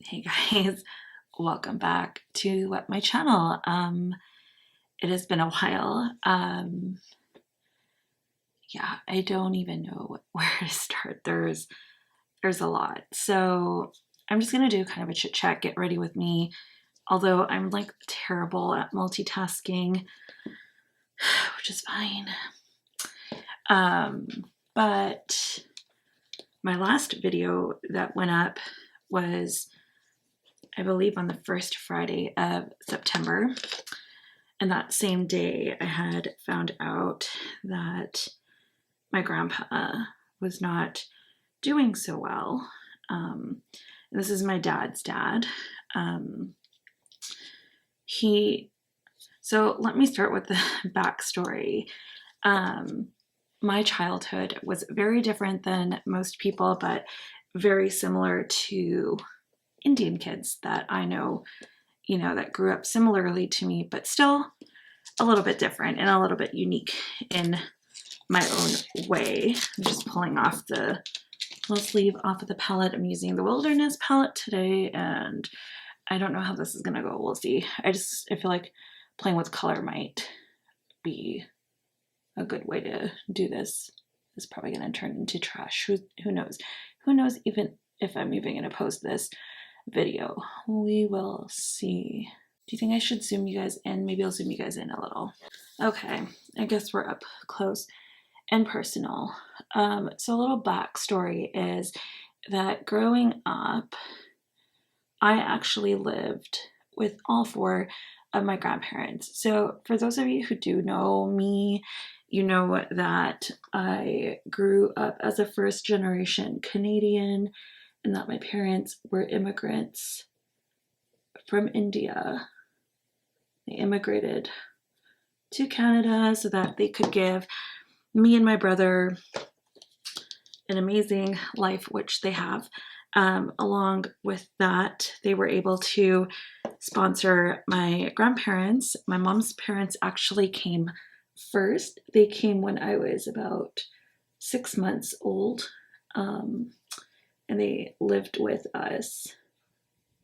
Hey guys, welcome back to my channel. It has been a while. Yeah, I don't even know where to start. There's a lot. So I'm just gonna do kind of a chit chat, get ready with me. Although I'm like terrible at multitasking, which is fine. But my last video that went up was, I believe, on the first Friday of September. And that same day, I had found out that my grandpa was not doing so well. This is my dad's dad. So let me start with the backstory. My childhood was very different than most people, but very similar to Indian kids that I know, that grew up similarly to me, but still a little bit different and a little bit unique in my own way. I'm just pulling off the little sleeve off of the palette. I'm using the Wilderness palette today, and I don't know how this is gonna go. We'll see. I feel like playing with color might be a good way to do this. It's probably gonna turn into trash. Who knows? Who knows even if I'm even gonna post this video. We will see. Do you think I should zoom you guys in? Maybe I'll zoom you guys in a little. Okay, I guess we're up close and personal. So a little backstory is that growing up, I actually lived with all four of my grandparents. So for those of you who do know me, you know that I grew up as a first generation Canadian and that my parents were immigrants from India. They immigrated to Canada so that they could give me and my brother an amazing life, which they have. Along with that, they were able to sponsor my grandparents. My mom's parents actually came first. They came when I was about 6 months old. And they lived with us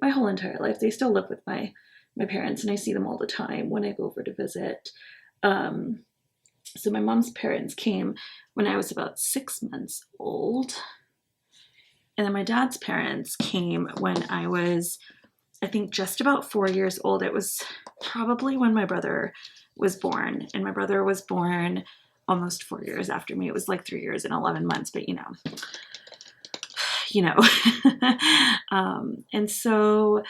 my whole entire life. They still live with my parents, and I see them all the time when I go over to visit. So my mom's parents came when I was about 6 months old. And then my dad's parents came when I was, I think, just about 4 years old. It was probably when my brother was born. And my brother was born almost 4 years after me. It was like 3 years and 11 months, but and so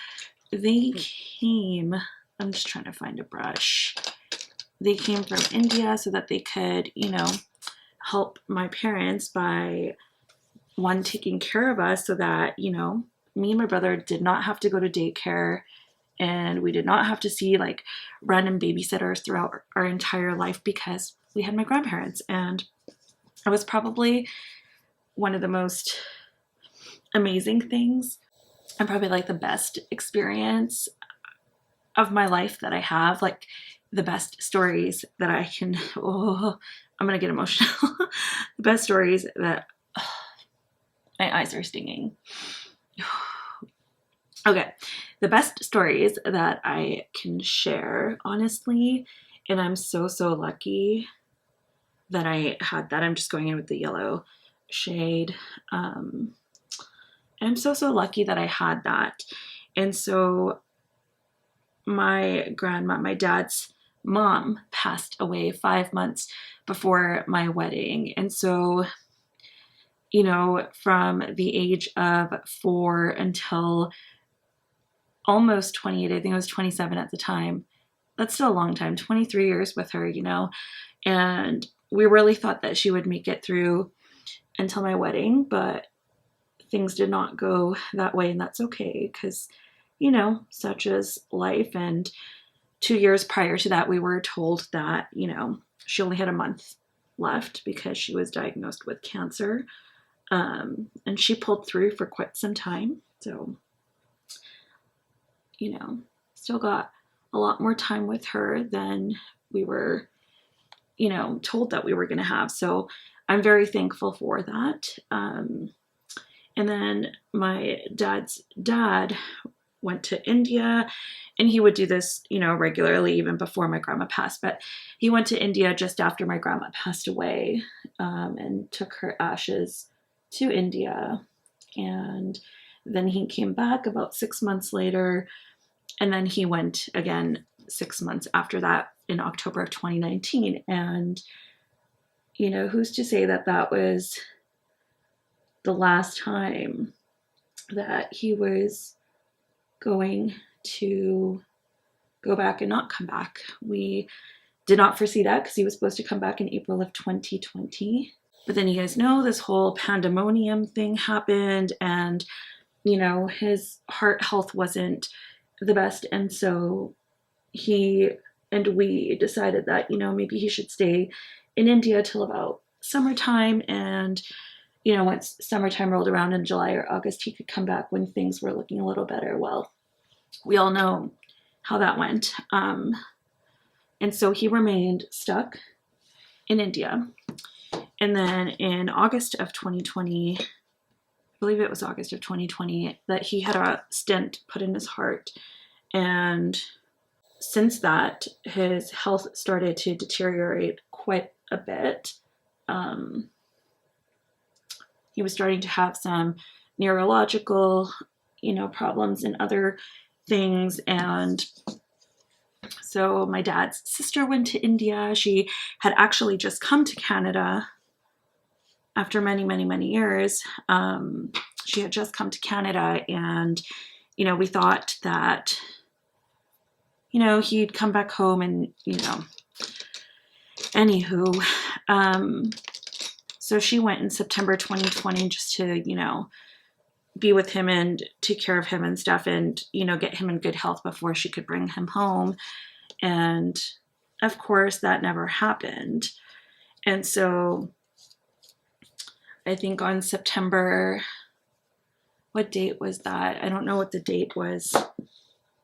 they came, I'm just trying to find a brush. They came from India so that they could, help my parents by, one, taking care of us so that, me and my brother did not have to go to daycare, and we did not have to see like random babysitters throughout our entire life because we had my grandparents. And it was probably one of the most amazing things, and probably like the best experience of my life that I have, like the best stories that I can, I'm gonna get emotional. The best stories that, my eyes are stinging. Okay, the best stories that I can share, honestly, and I'm so lucky that I had that. I'm just going in with the yellow shade. I'm so lucky that I had that. And so my grandma, my dad's mom, passed away 5 months before my wedding. And so, from the age of 4 until almost 28, I think I was 27 at the time. That's still a long time, 23 years with her, and we really thought that she would make it through until my wedding, but things did not go that way, and that's okay because, such is life. And 2 years prior to that, we were told that, she only had a month left because she was diagnosed with cancer. And she pulled through for quite some time. So, still got a lot more time with her than we were, told that we were going to have. So I'm very thankful for that. And then my dad's dad went to India, and he would do this, you know, regularly even before my grandma passed, but he went to India just after my grandma passed away, and took her ashes to India. And then he came back about 6 months later, and then he went again 6 months after that in October of 2019. And, you know, who's to say that that was the last time that he was going to go back and not come back. We did not foresee that because he was supposed to come back in April of 2020. But then you guys know this whole pandemonium thing happened, and, you know, his heart health wasn't the best. And so he and we decided that, you know, maybe he should stay in India till about summertime. And, you know, once summertime rolled around in July or August, he could come back when things were looking a little better. Well, we all know how that went. And so he remained stuck in India. And then in August of 2020, I believe it was August of 2020, that he had a stent put in his heart. And since that, his health started to deteriorate quite a bit. He was starting to have some neurological, you know, problems and other things. And so my dad's sister went to India. She had actually just come to Canada after many, many, many years. She had just come to Canada, and, you know, we thought that, you know, he'd come back home and, you know, anywho. So she went in September 2020 just to, you know, be with him and take care of him and stuff, and, you know, get him in good health before she could bring him home. And of course that never happened. And so I think on September, what date was that? I don't know what the date was.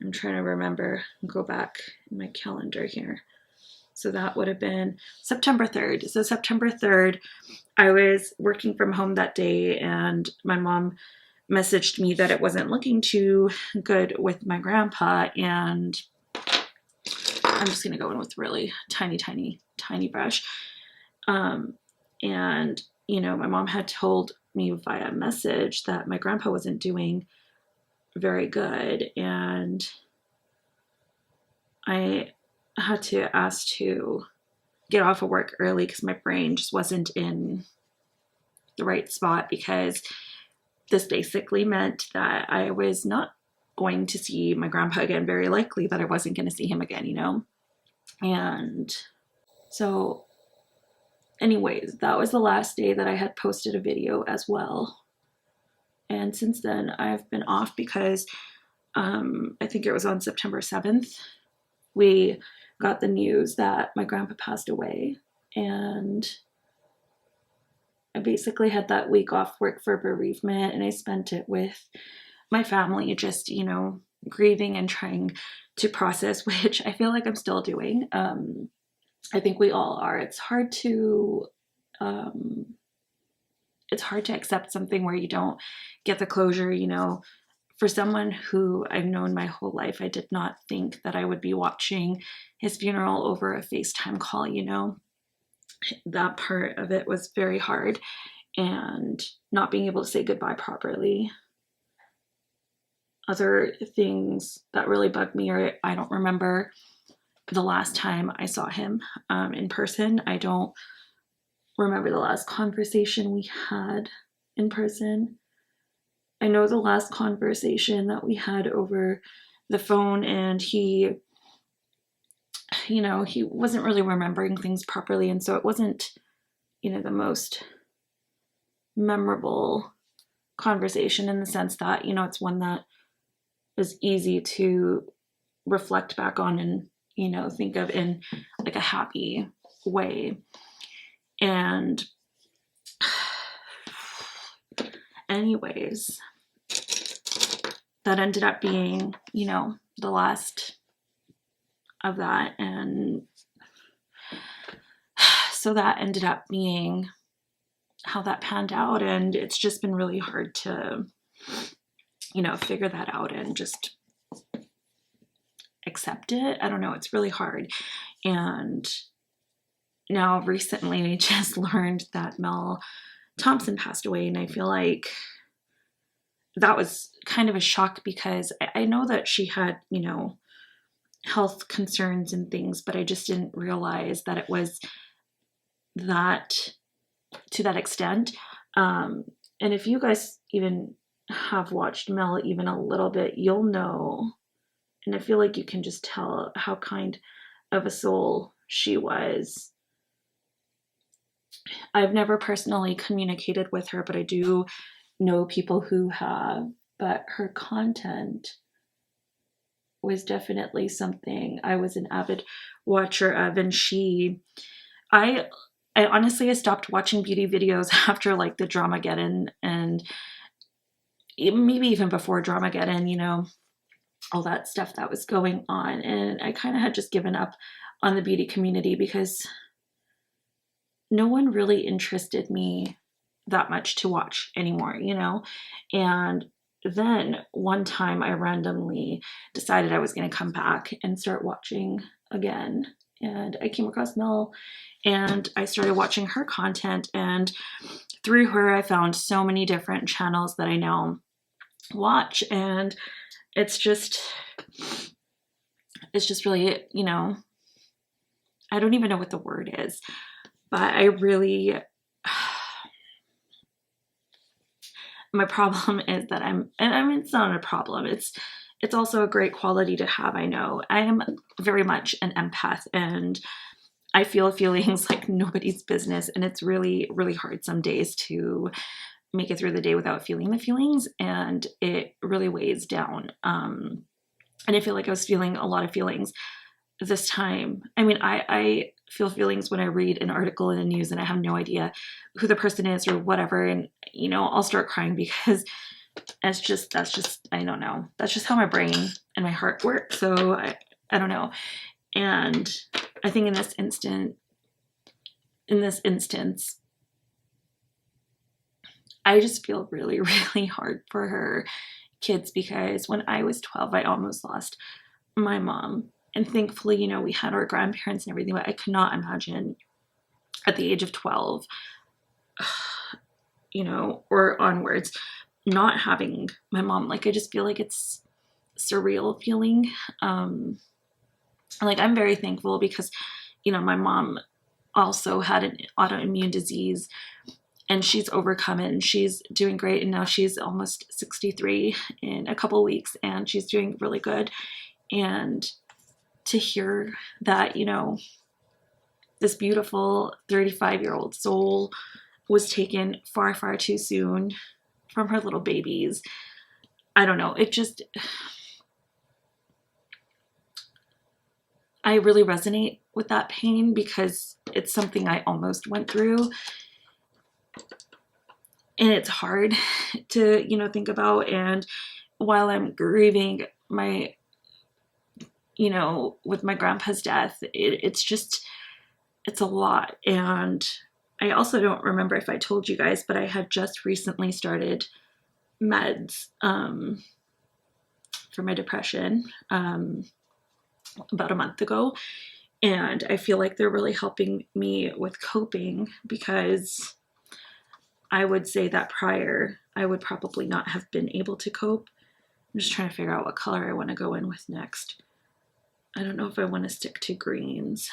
I'm trying to remember. I'll go back in my calendar here. So that would have been September 3rd. So September 3rd, I was working from home that day, and my mom messaged me that it wasn't looking too good with my grandpa. And I'm just going to go in with really tiny, tiny, tiny brush. And, you know, my mom had told me via message that my grandpa wasn't doing very good. And I had to ask to get off of work early because my brain just wasn't in the right spot, because this basically meant that I was not going to see my grandpa again, very likely that I wasn't going to see him again, you know. And so anyways, that was the last day that I had posted a video as well. And since then I've been off because I think it was on September 7th, we got the news that my grandpa passed away. And I basically had that week off work for bereavement, and I spent it with my family, just, you know, grieving and trying to process, which I feel like I'm still doing. I think we all are. It's hard to accept something where you don't get the closure, you know. For someone who I've known my whole life, I did not think that I would be watching his funeral over a FaceTime call, you know. That part of it was very hard, and not being able to say goodbye properly. Other things that really bugged me are, I don't remember the last time I saw him in person. I don't remember the last conversation we had in person. I know the last conversation that we had over the phone, and he, you know, he wasn't really remembering things properly. And so it wasn't, you know, the most memorable conversation, in the sense that, you know, it's one that is easy to reflect back on and, you know, think of in like a happy way. And anyways, that ended up being, you know, the last of that. And so that ended up being how that panned out, and it's just been really hard to, you know, figure that out and just accept it. I don't know, it's really hard. And now recently I just learned that Mel Thompson passed away, and I feel like that was kind of a shock because I know that she had, you know, health concerns and things, but I just didn't realize that it was that to that extent. And if you guys even have watched Mel even a little bit, you'll know, and I feel like you can just tell how kind of a soul she was. I've never personally communicated with her, but I do know people who have, but her content was definitely something I was an avid watcher of. And I honestly, I stopped watching beauty videos after like the Dramageddon, and maybe even before Dramageddon, you know, all that stuff that was going on. And I kind of had just given up on the beauty community because no one really interested me that much to watch anymore, you know? And then one time I randomly decided I was going to come back and start watching again. And I came across Mel and I started watching her content. And through her, I found so many different channels that I now watch. And it's just really, you know, I don't even know what the word is, but I really, my problem is that I mean, it's not a problem. It's also a great quality to have. I know I am very much an empath, and I feel feelings like nobody's business. And it's really, really hard some days to make it through the day without feeling the feelings. And it really weighs down. And I feel like I was feeling a lot of feelings this time. I mean, I feel feelings when I read an article in the news and I have no idea who the person is or whatever. And, you know, I'll start crying because that's just, I don't know. That's just how my brain and my heart work. So I don't know. And I think in this instance, I just feel really, really hard for her kids because when I was 12, I almost lost my mom. And thankfully, you know, we had our grandparents and everything, but I could not imagine at the age of 12, you know, or onwards, not having my mom. Like, I just feel like it's surreal feeling. Like, I'm very thankful because, you know, my mom also had an autoimmune disease and she's overcome it and she's doing great. And now she's almost 63 in a couple weeks and she's doing really good. And to hear that, you know, this beautiful 35-year-old soul was taken far, far too soon from her little babies. I don't know. It just, I really resonate with that pain because it's something I almost went through. And it's hard to, you know, think about. And while I'm grieving my, you know, with my grandpa's death, it's a lot. And I also don't remember if I told you guys, but I had just recently started meds for my depression about a month ago. And I feel like they're really helping me with coping because I would say that prior, I would probably not have been able to cope. I'm just trying to figure out what color I want to go in with next. I don't know if I want to stick to greens.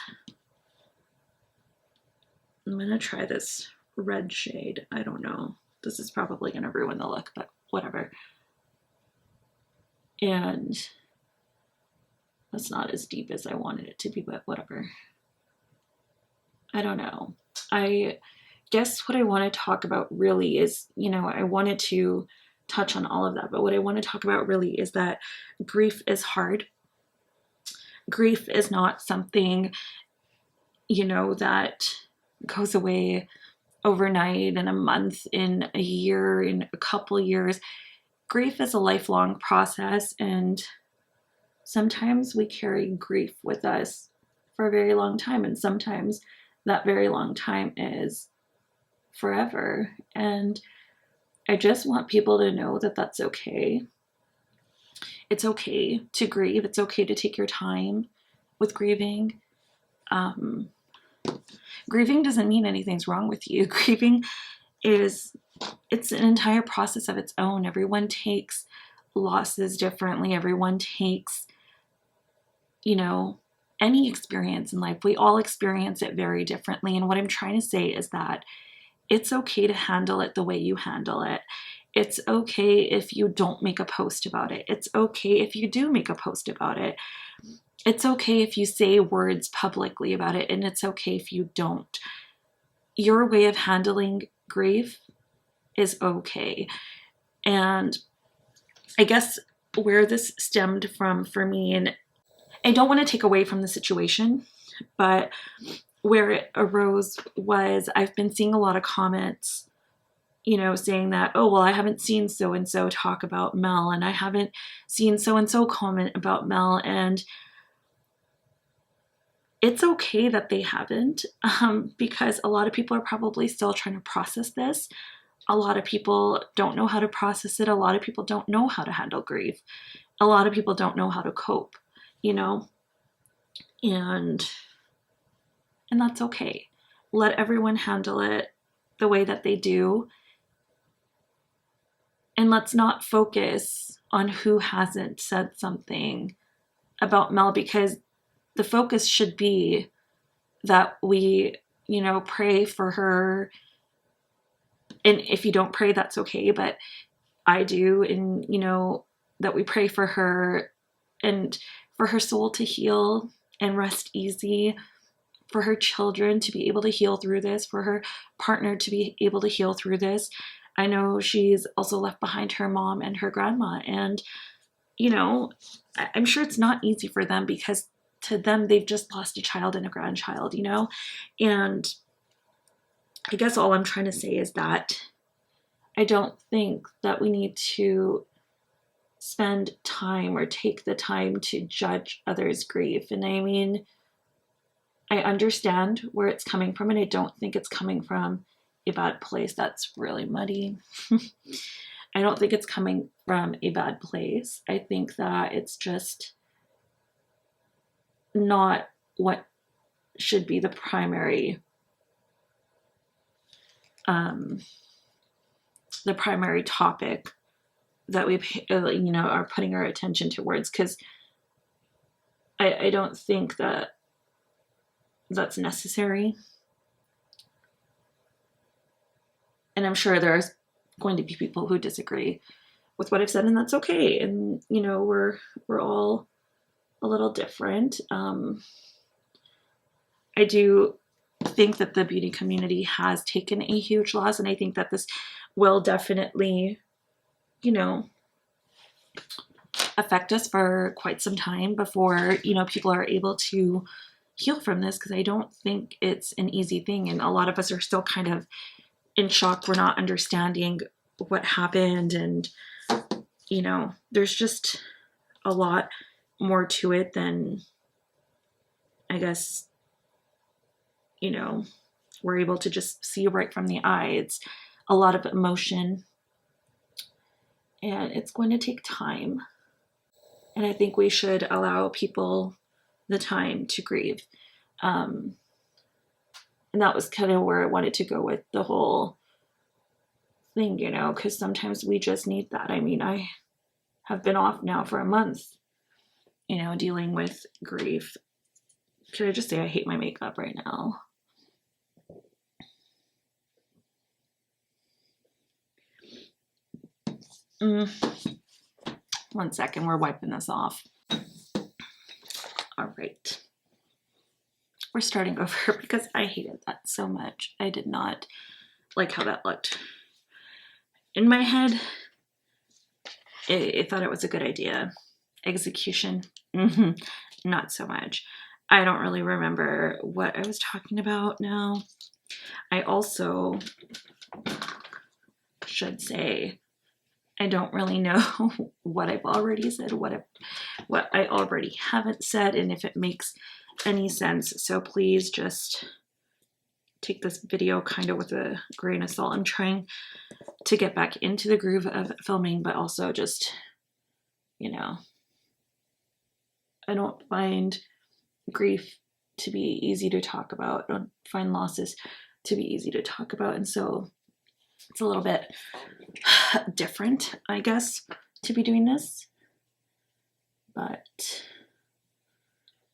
I'm going to try this red shade. I don't know. This is probably going to ruin the look, but whatever. And that's not as deep as I wanted it to be, but whatever. I don't know. I guess what I want to talk about really is, you know, I wanted to touch on all of that, but what I want to talk about really is that grief is hard. Grief is not something, you know, that goes away overnight, in a month, in a year, in a couple years. Grief is a lifelong process, and sometimes we carry grief with us for a very long time, and sometimes that very long time is forever. And I just want people to know that that's okay. It's okay to grieve. It's okay to take your time with grieving. Grieving doesn't mean anything's wrong with you. Grieving it's an entire process of its own. Everyone takes losses differently. Everyone takes, any experience in life. We all experience it very differently. And what I'm trying to say is that it's okay to handle it the way you handle it. It's okay if you don't make a post about it. It's okay if you do make a post about it. It's okay if you say words publicly about it, and it's okay if you don't. Your way of handling grief is okay. And I guess where this stemmed from for me, and I don't want to take away from the situation, but where it arose was I've been seeing a lot of comments, saying that, oh, well, I haven't seen so-and-so talk about Mel, and I haven't seen so-and-so comment about Mel, and it's okay that they haven't, because a lot of people are probably still trying to process this. A lot of people don't know how to process it. A lot of people don't know how to handle grief. A lot of people don't know how to cope, and that's okay. Let everyone handle it the way that they do. And let's not focus on who hasn't said something about Mel, because the focus should be that we, pray for her. And if you don't pray, that's okay, but I do. And, that we pray for her and for her soul to heal and rest easy, for her children to be able to heal through this, for her partner to be able to heal through this. I know she's also left behind her mom and her grandma. And, I'm sure it's not easy for them, because to them, they've just lost a child and a grandchild, And I guess all I'm trying to say is that I don't think that we need to spend time or take the time to judge others' grief. And I mean, I understand where it's coming from, and I don't think it's coming from a bad place. That's really muddy. I don't think it's coming from a bad place. I think that it's just not what should be the primary topic that we are putting our attention towards, because I don't think that that's necessary. And I'm sure there's going to be people who disagree with what I've said, and that's okay. And we're all a little different. I do think that the beauty community has taken a huge loss, and I think that this will definitely, affect us for quite some time before, people are able to heal from this, because I don't think it's an easy thing. And a lot of us are still kind of in shock. We're not understanding what happened, and, there's just a lot more to it than, I guess, we're able to just see right from the eye. It's a lot of emotion, and it's going to take time. And I think we should allow people the time to grieve. And that was kind of where I wanted to go with the whole thing, because sometimes we just need that. I mean, I have been off now for a month, dealing with grief. Could I just say I hate my makeup right now? One second, we're wiping this off. All right. We're starting over, because I hated that so much. I did not like how that looked. In my head, I thought it was a good idea. Execution, not so much. I don't really remember what I was talking about now. I also should say I don't really know what I've already said, what I already haven't said, and if it makes any sense. So please just take this video kind of with a grain of salt. I'm trying to get back into the groove of filming, but also just, you know, I don't find grief to be easy to talk about. I don't find losses to be easy to talk about. And so it's a little bit different, I guess, to be doing this. But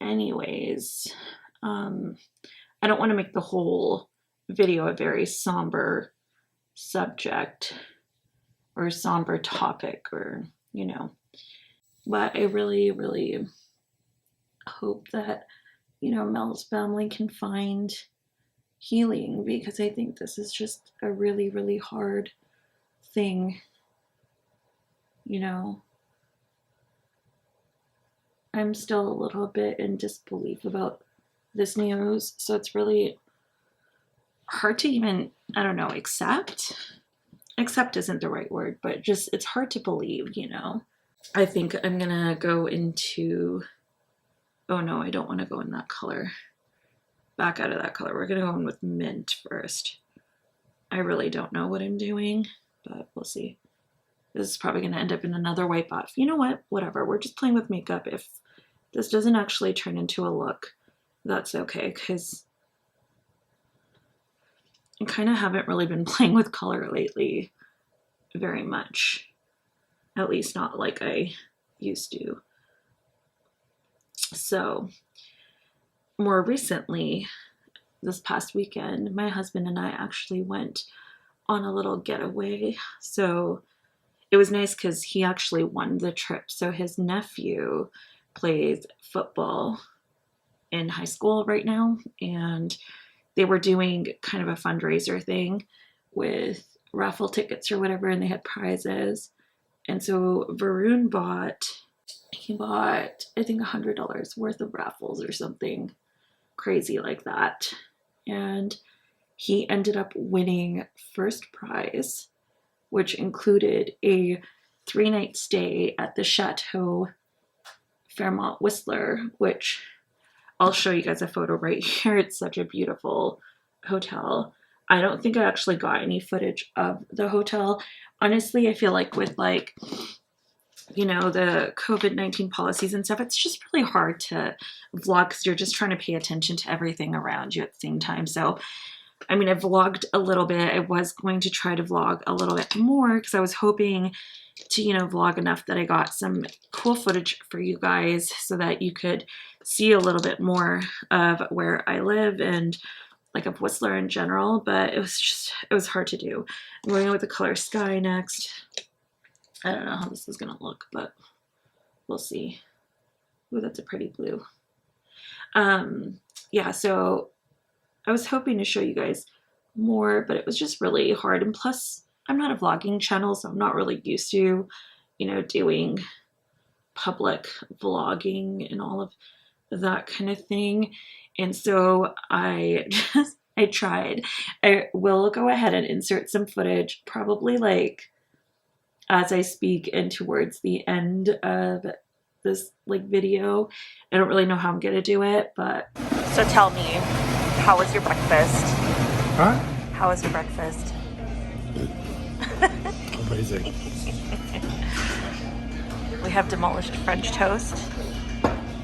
anyways, I don't want to make the whole video a very somber subject or somber topic, or, you know, but I really, really hope that, you know, Mel's family can find healing, because I think this is just a really, really hard thing, you know. I'm still a little bit in disbelief about this news, so it's really hard to even, I don't know, accept isn't the right word, but just it's hard to believe, you know. I think I'm gonna go into, oh no, I don't want to go in that color, back out of that color. We're gonna go in with mint first. I really don't know what I'm doing, but we'll see. This is probably gonna end up in another white buff. You know what, whatever, we're just playing with makeup. If this doesn't actually turn into a look, that's okay, because I kind of haven't really been playing with color lately very much, at least not like I used to. So more recently, this past weekend, my husband and I actually went on a little getaway. So it was nice because he actually won the trip. So his nephew plays football in high school right now, and they were doing kind of a fundraiser thing with raffle tickets or whatever, and they had prizes. And so Varun bought I think $100 worth of raffles or something crazy like that, and he ended up winning first prize, which included a 3-night stay at the Chateau Fairmont Whistler, which I'll show you guys a photo right here. It's such a beautiful hotel. I don't think I actually got any footage of the hotel. Honestly, I feel like with, like, you know, the COVID-19 policies and stuff, it's just really hard to vlog because you're just trying to pay attention to everything around you at the same time. So, I mean, I vlogged a little bit. I was going to try to vlog a little bit more because I was hoping to, you know, vlog enough that I got some cool footage for you guys so that you could see a little bit more of where I live and like of Whistler in general, but it was hard to do. I'm going with the color Sky next. I don't know how this is gonna look, but we'll see. Ooh, that's a pretty blue. Yeah, so I was hoping to show you guys more, but it was just really hard. And plus, I'm not a vlogging channel, so I'm not really used to, you know, doing public vlogging and all of that kind of thing. And so I tried. I will go ahead and insert some footage, probably like as I speak and towards the end of this like video. I don't really know how I'm gonna do it, but. So tell me, how was your breakfast? Huh? How was your breakfast? Amazing. We have demolished French toast.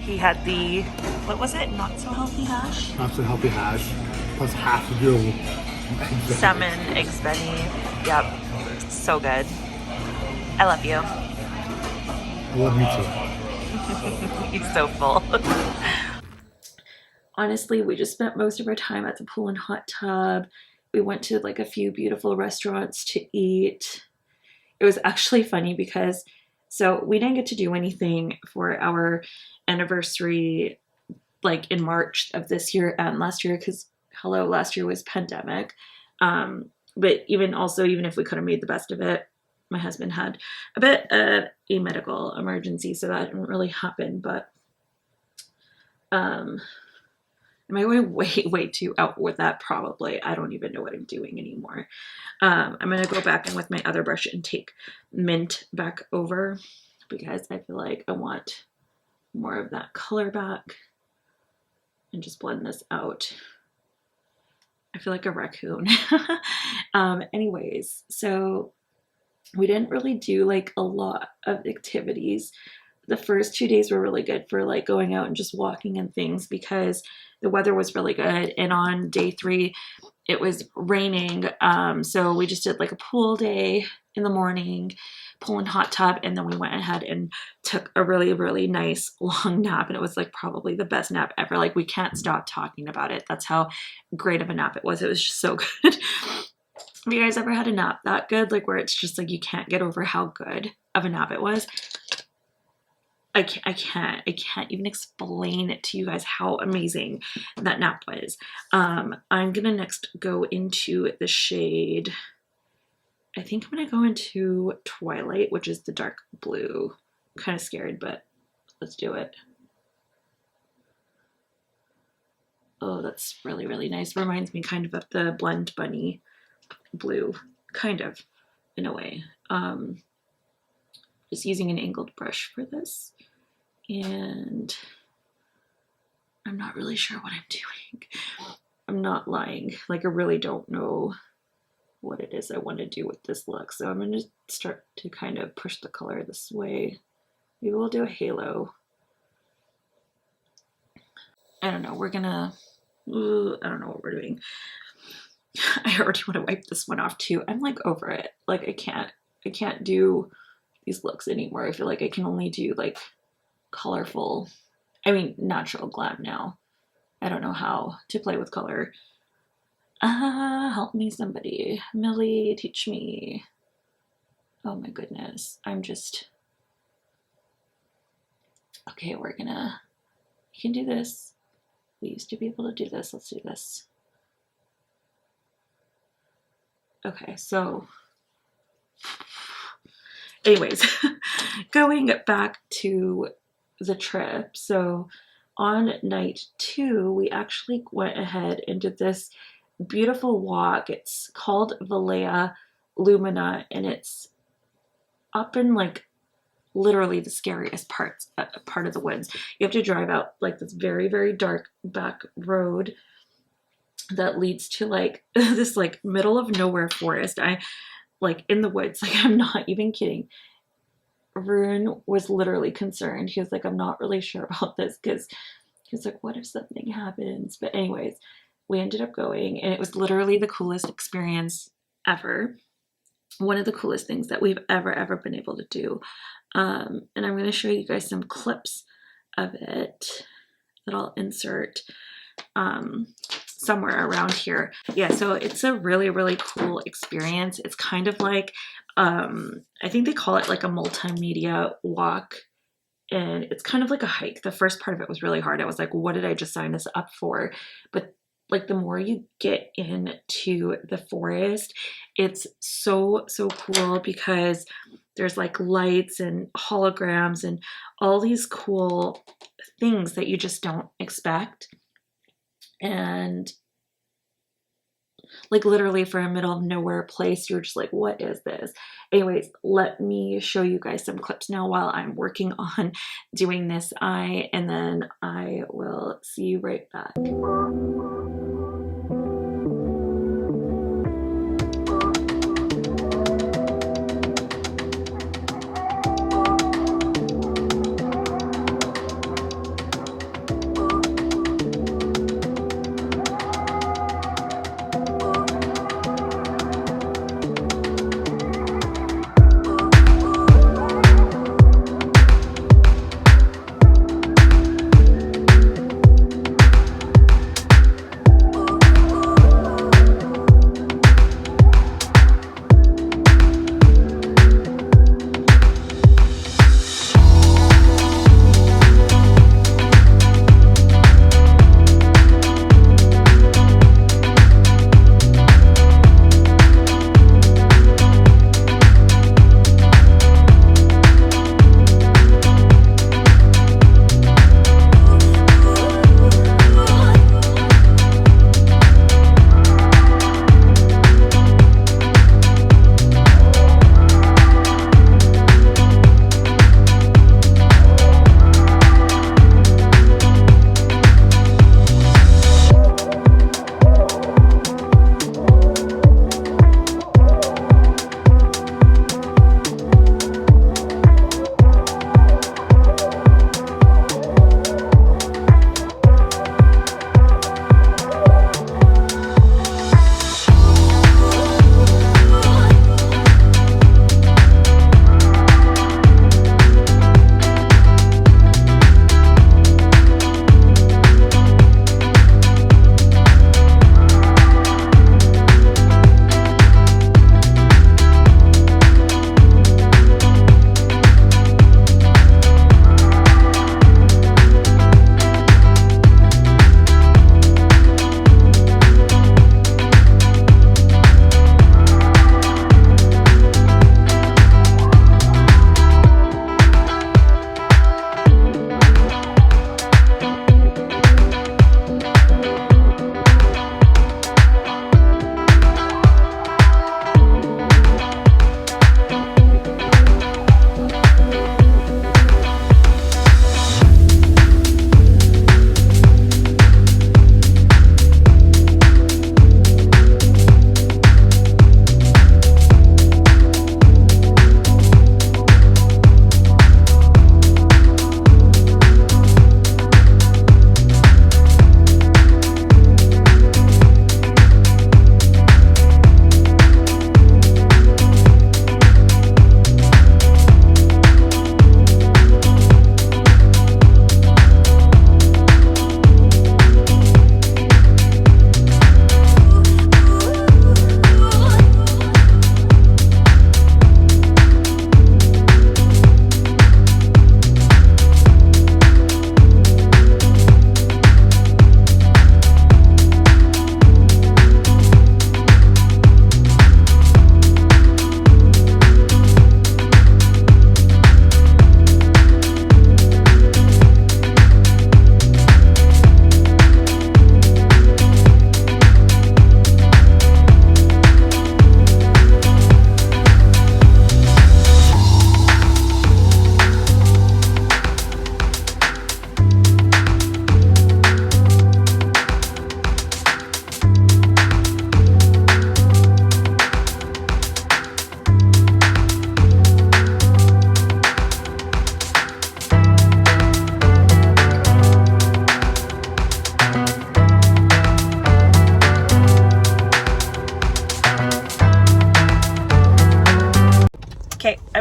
He had the, what was it? Not so healthy hash? Not so healthy hash, plus half of your Salmon, eggs Benny. Yep. So good. I love you. I love me too. He's so full. Honestly, we just spent most of our time at the pool and hot tub. We went to like a few beautiful restaurants to eat. It was actually funny because, so we didn't get to do anything for our anniversary like in March of this year and last year because, hello, last year was pandemic. But even if we could have made the best of it, my husband had a bit of a medical emergency, so that didn't really happen. But am I going way too out with that? Probably. I don't even know what I'm doing anymore. I'm going to go back in with my other brush and take mint back over because I feel like I want more of that color back and just blend this out. I feel like a raccoon. Anyways, so we didn't really do like a lot of activities. The first 2 days were really good for like going out and just walking and things because the weather was really good. And on day 3, it was raining. So we just did like a pool day in the morning, pool and hot tub, and then we went ahead and took a really, really nice long nap. And it was like probably the best nap ever. Like we can't stop talking about it. That's how great of a nap it was. It was just so good. Have you guys ever had a nap that good? Like where it's just like you can't get over how good of a nap it was? I can't even explain it to you guys how amazing that nap was. I'm gonna next go into the shade. I think I'm gonna go into Twilight, which is the dark blue. I'm kind of scared, but let's do it. Oh, that's really, really nice. Reminds me kind of the Blend Bunny blue, kind of, in a way. Just using an angled brush for this, and I'm not really sure what I'm doing. I'm not lying. Like I really don't know what it is I want to do with this look, so I'm going to start to kind of push the color this way. Maybe we'll do a halo. I don't know. We're gonna I don't know what we're doing. I already want to wipe this one off too. I'm like over it. Like I can't do these looks anymore. I feel like I can only do like colorful, I mean natural glam now. I don't know how to play with color. Help me somebody. Millie, teach me. Oh my goodness. I'm just okay. We can do this. We used to be able to do this. Let's do this. Okay, so anyways, going back to the trip. So on night 2, we actually went ahead and did this beautiful walk. It's called Valea Lumina, and it's up in like literally the scariest part of the woods. You have to drive out like this very, very dark back road that leads to like this like middle of nowhere forest. I like in the woods, like I'm not even kidding. Rune was literally concerned. He was like, I'm not really sure about this because he was like, what if something happens? But anyways, we ended up going, and it was literally the coolest experience ever. One of the coolest things that we've ever been able to do. And I'm going to show you guys some clips of it that I'll insert somewhere around here. Yeah, so it's a really, really cool experience. It's kind of like, I think they call it like a multimedia walk, and it's kind of like a hike. The first part of it was really hard. I was like, what did I just sign this up for? But like the more you get into the forest, it's so cool because there's like lights and holograms and all these cool things that you just don't expect. And like literally for a middle of nowhere place, you're just like, what is this? Anyways, let me show you guys some clips now while I'm working on doing this eye, and then I will see you right back.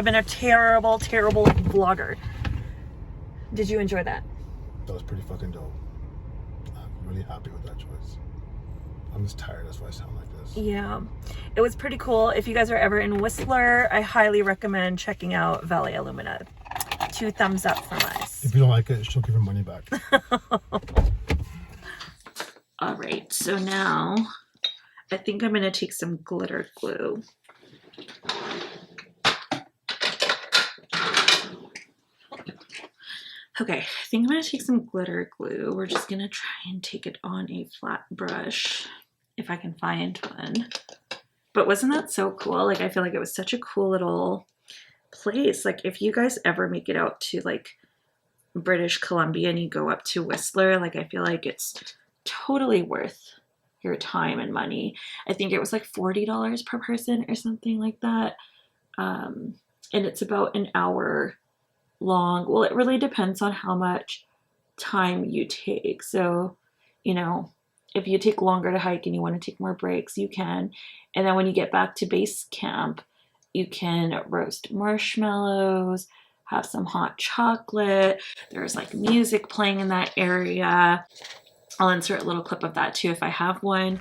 I've been a terrible, terrible vlogger. Did you enjoy that? That was pretty fucking dope. I'm really happy with that choice. I'm just tired, that's why I sound like this. Yeah, it was pretty cool. If you guys are ever in Whistler, I highly recommend checking out Valley Illumina. 2 thumbs up from us. If you don't like it, she'll give her money back. All right, so now I think I'm gonna take some glitter glue. Okay, I think I'm gonna take some glitter glue. We're just gonna try and take it on a flat brush, if I can find one. But wasn't that so cool? Like, I feel like it was such a cool little place. Like, if you guys ever make it out to like British Columbia and you go up to Whistler, like, I feel like it's totally worth your time and money. I think it was like $40 per person or something like that. And it's about an hour long. Well, it really depends on how much time you take. So, you know, if you take longer to hike and you want to take more breaks, you can. And then when you get back to base camp, you can roast marshmallows, have some hot chocolate. There's like music playing in that area. I'll insert a little clip of that too if I have one.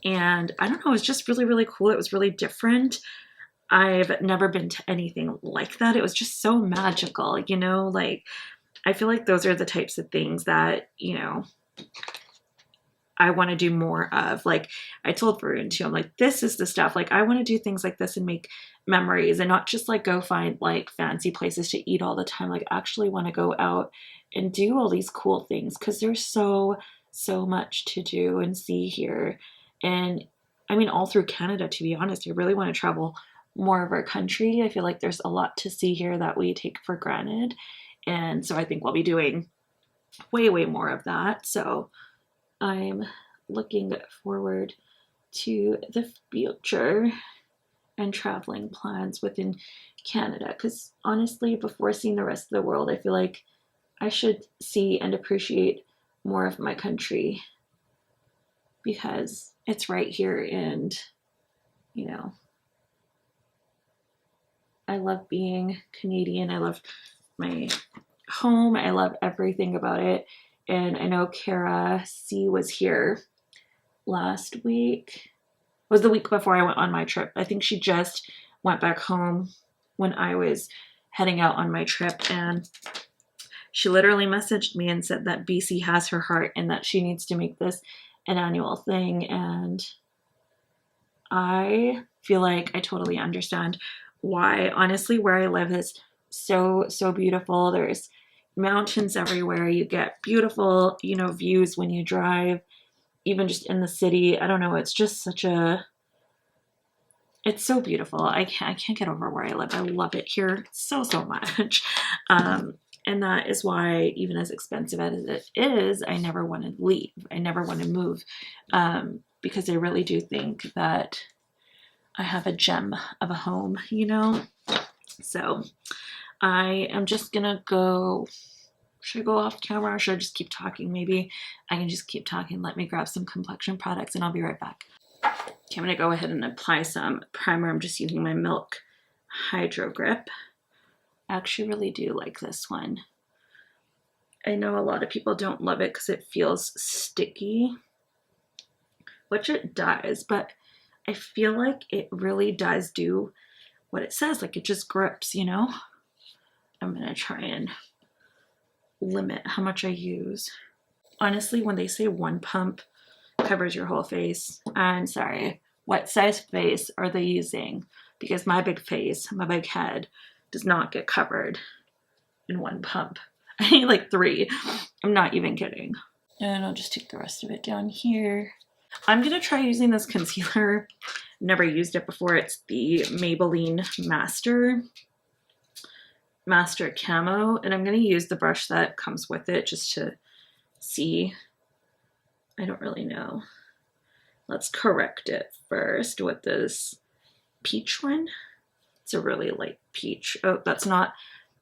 And I don't know, it was just really, really cool. It was really different. I've never been to anything like that. It was just so magical, you know, like, I feel like those are the types of things that, you know, I want to do more of. Like, I told Varun too, I'm like, this is the stuff. Like, I want to do things like this and make memories and not just like go find like fancy places to eat all the time. Like, actually want to go out and do all these cool things because there's so much to do and see here. And I mean, all through Canada, to be honest. I really want to travel more of our country. I feel like there's a lot to see here that we take for granted. And so I think we'll be doing way more of that. So I'm looking forward to the future and traveling plans within Canada. Because honestly, before seeing the rest of the world, I feel like I should see and appreciate more of my country because it's right here. And, you know, I love being Canadian. I love my home. I love everything about it. And I know Kara C was here last week. It was the week before I went on my trip. I think she just went back home when I was heading out on my trip. And she literally messaged me and said that BC has her heart and that she needs to make this an annual thing. And I feel like I totally understand why. Honestly, where I live is so beautiful. There's mountains everywhere. You get beautiful, you know, views when you drive, even just in the city. I don't know, it's just such a, it's so beautiful. I can't get over where I live. I love it here so much. And that is why, even as expensive as it is, I never want to leave. I never want to move, because I really do think that I have a gem of a home, you know? So I am just gonna go. Should I go off camera or should I just keep talking? Maybe I can just keep talking. Let me grab some complexion products and I'll be right back. Okay, I'm gonna go ahead and apply some primer. I'm just using my Milk Hydro Grip. I actually really do like this one. I know a lot of people don't love it because it feels sticky, which it does, but I feel like it really does do what it says. Like, it just grips, you know? I'm gonna try and limit how much I use. Honestly, when they say one pump covers your whole face, I'm sorry, what size face are they using? Because my big face, my big head, does not get covered in one pump. I need like 3. I'm not even kidding. And I'll just take the rest of it down here. I'm gonna try using this concealer. Never used it before. It's the Maybelline Master Camo, and I'm gonna use the brush that comes with it just to see. I don't really know. Let's correct it first with this peach one. It's a really light peach. Oh, that's not,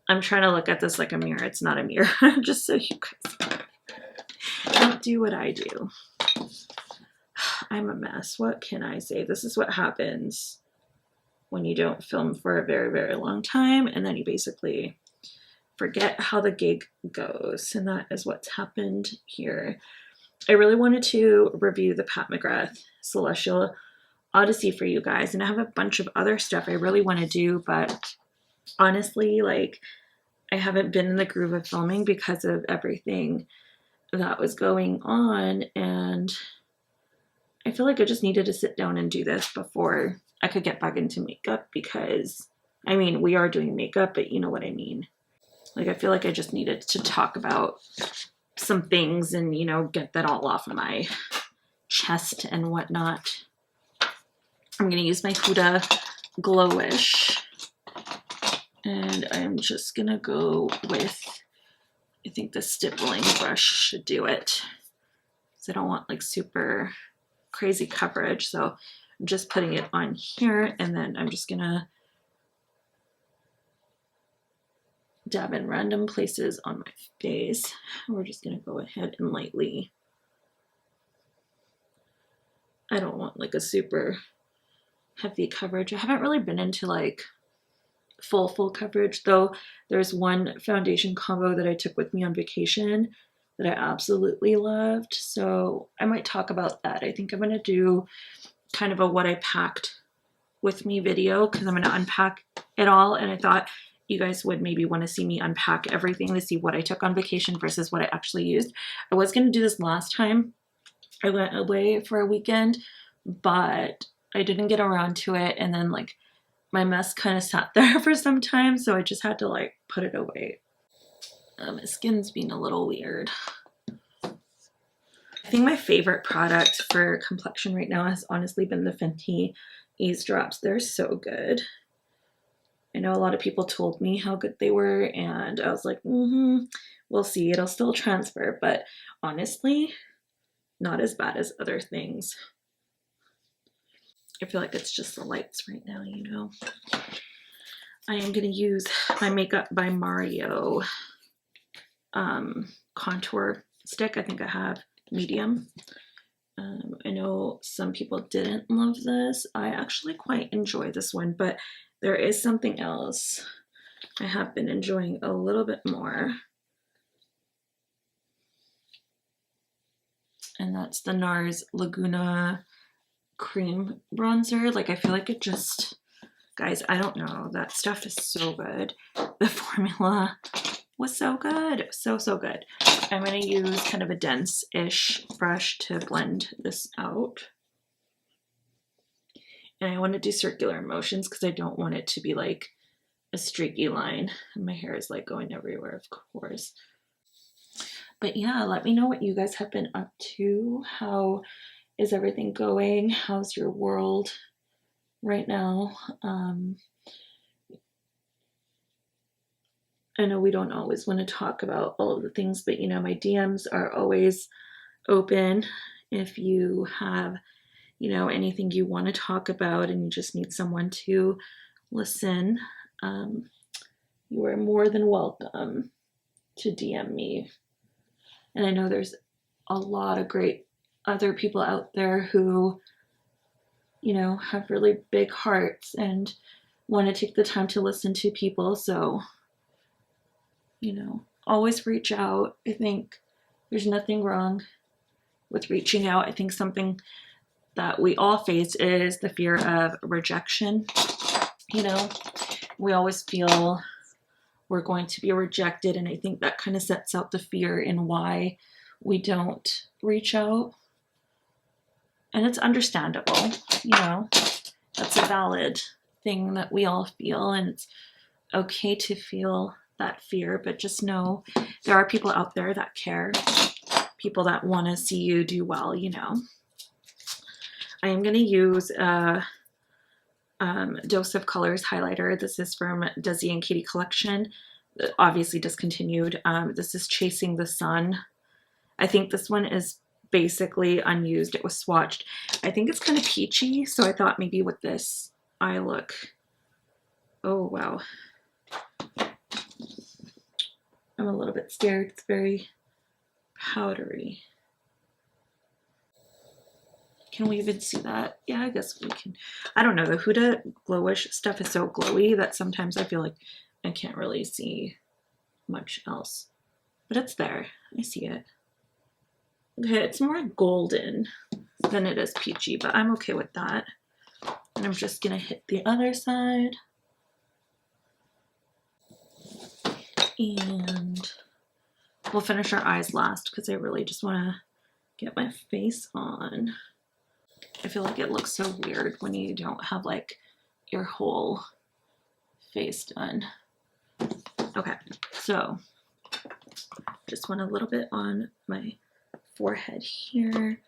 I'm trying to look at this like a mirror. It's not a mirror, just so you guys don't do what I do. I'm a mess. What can I say? This is what happens when you don't film for a very, very long time, and then you basically forget how the gig goes, and that is what's happened here. I really wanted to review the Pat McGrath Celestial Odyssey for you guys, and I have a bunch of other stuff I really want to do, but honestly, like, I haven't been in the groove of filming because of everything that was going on, and I feel like I just needed to sit down and do this before I could get back into makeup, because, I mean, we are doing makeup, but you know what I mean. Like, I feel like I just needed to talk about some things and, you know, get that all off of my chest and whatnot. I'm going to use my Huda Glowish, and I'm just going to go with, I think the stippling brush should do it, because I don't want like super crazy coverage. So I'm just putting it on here, and then I'm just going to dab in random places on my face. We're just going to go ahead and lightly, I don't want like a super heavy coverage. I haven't really been into like full coverage, though. There's one foundation combo that I took with me on vacation that I absolutely loved, so I might talk about that. I think I'm going to do kind of a what I packed with me video, because I'm going to unpack it all, and I thought you guys would maybe want to see me unpack everything to see what I took on vacation versus what I actually used. I was going to do this last time I went away for a weekend, but I didn't get around to it, and then like my mess kind of sat there for some time, so I just had to like put it away. My skin's being a little weird. I think my favorite product for complexion right now has honestly been the Fenty Ease Drops. They're so good. I know a lot of people told me how good they were, and I was like, we'll see. It'll still transfer, but honestly, not as bad as other things. I feel like it's just the lights right now, you know. I am going to use my Makeup by Mario contour stick. I think I have medium. I know some people didn't love this. I actually quite enjoy this one, but there is something else I have been enjoying a little bit more, and that's the Nars Lagoona Creme bronzer. Like, I feel like it just, guys, I don't know, that stuff is so good. The formula was so good, so good. I'm going to use kind of a dense-ish brush to blend this out, and I want to do circular motions because I don't want it to be like a streaky line. My hair is like going everywhere, of course. But yeah, let me know what you guys have been up to. How is everything going? How's your world right now? I know we don't always want to talk about all of the things, but you know, my DMs are always open. If you have, you know, anything you want to talk about and you just need someone to listen, you are more than welcome to DM me. And I know there's a lot of great other people out there who, you know, have really big hearts and want to take the time to listen to people. So, you know, always reach out. I think there's nothing wrong with reaching out. I think something that we all face is the fear of rejection. You know, we always feel we're going to be rejected, and I think that kind of sets out the fear in why we don't reach out. And it's understandable, you know, that's a valid thing that we all feel, and it's okay to feel that fear, but just know there are people out there that care, people that want to see you do well, you know. I am going to use a Dose of Colors highlighter. This is from Desi and Katie collection, obviously discontinued. This is Chasing the Sun. I think this one is basically unused. It was swatched. I think it's kind of peachy, so I thought maybe with this eye look Oh, wow. I'm a little bit scared. It's very powdery. Can we even see that? Yeah, I guess we can. I don't know. The Huda Glowish stuff is so glowy that sometimes I feel like I can't really see much else. But it's there. I see it. Okay, it's more golden than it is peachy, but I'm okay with that. And I'm just gonna hit the other side. And we'll finish our eyes last because I really just wanna get my face on. I feel like it looks so weird when you don't have like your whole face done. Okay, so just want a little bit on my forehead here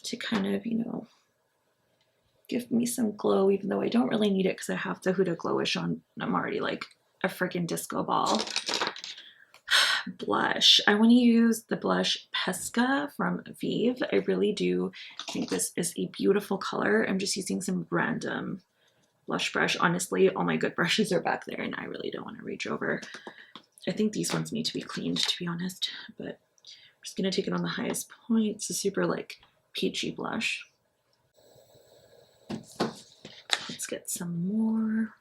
to kind of, you know, give me some glow, even though I don't really need it because I have the Huda Glowish on. I'm already like a freaking disco ball. Blush. I want to use the blush Pesca from Vive. I really do think this is a beautiful color. I'm just using some random blush brush. Honestly, all my good brushes are back there and I really don't want to reach over. I think these ones need to be cleaned, to be honest, but I'm just going to take it on the highest point. It's a super like peachy blush. Let's get some more.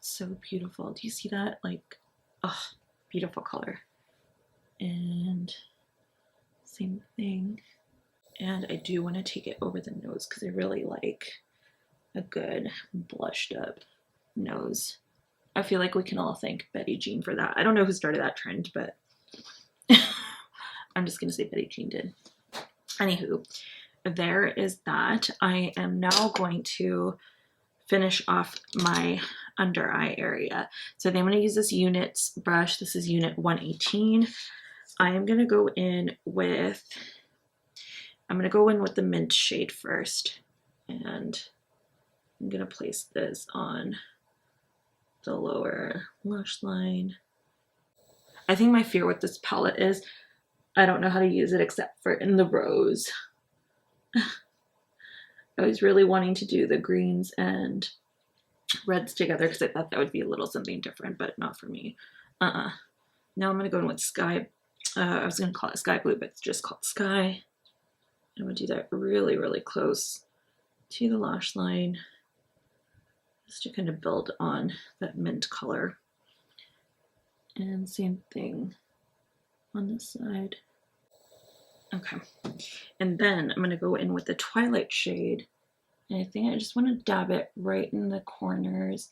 So beautiful. Do you see that? Like, oh, beautiful color. And same thing. And I do want to take it over the nose because I really like a good blushed up nose. I feel like we can all thank Betty Jean for that. I don't know who started that trend, but I'm just going to say Betty Jean did. Anywho, there is that. I am now going to finish off my under eye area. So then I'm going to use this Unit's brush. This is Unit 118. I am going to go in with, the mint shade first. And I'm going to place this on the lower lash line. I think my fear with this palette is I don't know how to use it except for in the rose. I was really wanting to do the greens and reds together because I thought that would be a little something different, but not for me. Now I'm going to go in with sky. I was going to call it sky blue, but it's just called sky. I'm going to do that really, really close to the lash line just to kind of build on that mint color. And same thing on this side. Okay. And then I'm going to go in with the Twilight shade. And I think I just want to dab it right in the corners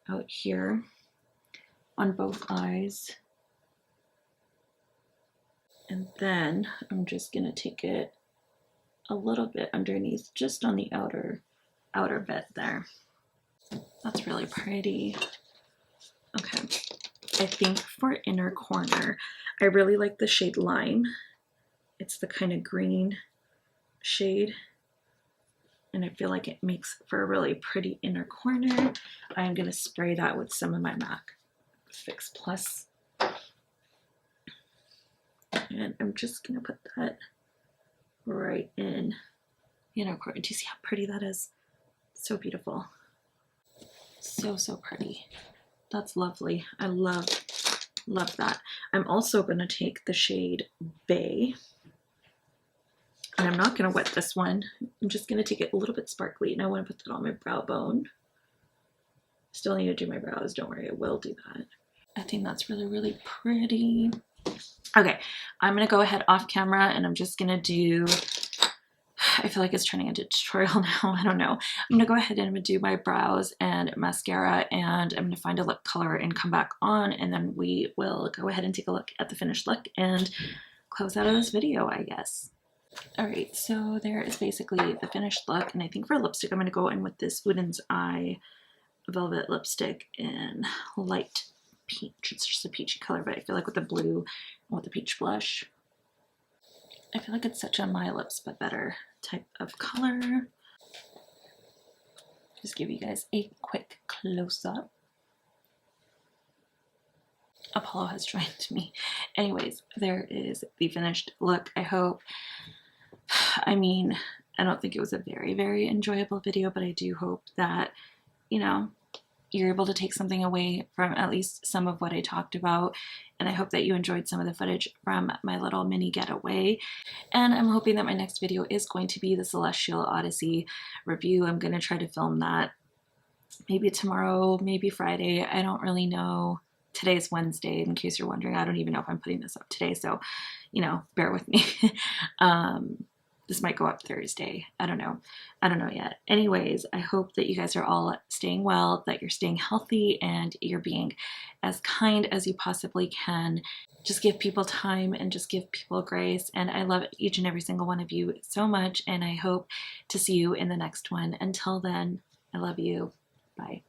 out here on both eyes. And then I'm just going to take it a little bit underneath, just on the outer bit there. That's really pretty. Okay. I think for inner corner, I really like the shade Lime. It's the kind of green shade. And I feel like it makes for a really pretty inner corner. I'm going to spray that with some of my MAC Fix Plus. And I'm just going to put that right in the inner corner. Do you see how pretty that is? So beautiful. So, so pretty. That's lovely. I love that. I'm also going to take the shade Bay. And I'm not going to wet this one. I'm just going to take it a little bit sparkly. And I want to put that on my brow bone. Still need to do my brows. Don't worry, I will do that. I think that's really, really pretty. Okay, I'm going to go ahead off camera and I'm just going to do, I feel like it's turning into a tutorial now. I don't know. I'm going to go ahead and I'm going to do my brows and mascara, and I'm going to find a lip color and come back on, and then we will go ahead and take a look at the finished look and close out of this video, I guess. Alright, so there is basically the finished look, and I think for lipstick I'm going to go in with this Woodin's Eye Velvet Lipstick in light peach. It's just a peachy color, but I feel like with the blue and with the peach blush, I feel like it's such on my lips, but better type of color. Just give you guys a quick close-up. Apollo has joined me. Anyways, there is the finished look. I hope I mean, I don't think it was a very, very enjoyable video, but I do hope that, you know, you're able to take something away from at least some of what I talked about. And I hope that you enjoyed some of the footage from my little mini getaway. And I'm hoping that my next video is going to be the Celestial Odyssey review. I'm going to try to film that maybe tomorrow, maybe Friday. I don't really know. Today's Wednesday, in case you're wondering. I don't even know if I'm putting this up today, so, you know, bear with me. This might go up Thursday. I don't know. I don't know yet. Anyways, I hope that you guys are all staying well, that you're staying healthy, and you're being as kind as you possibly can. Just give people time and just give people grace. And I love each and every single one of you so much, and I hope to see you in the next one. Until then, I love you. Bye.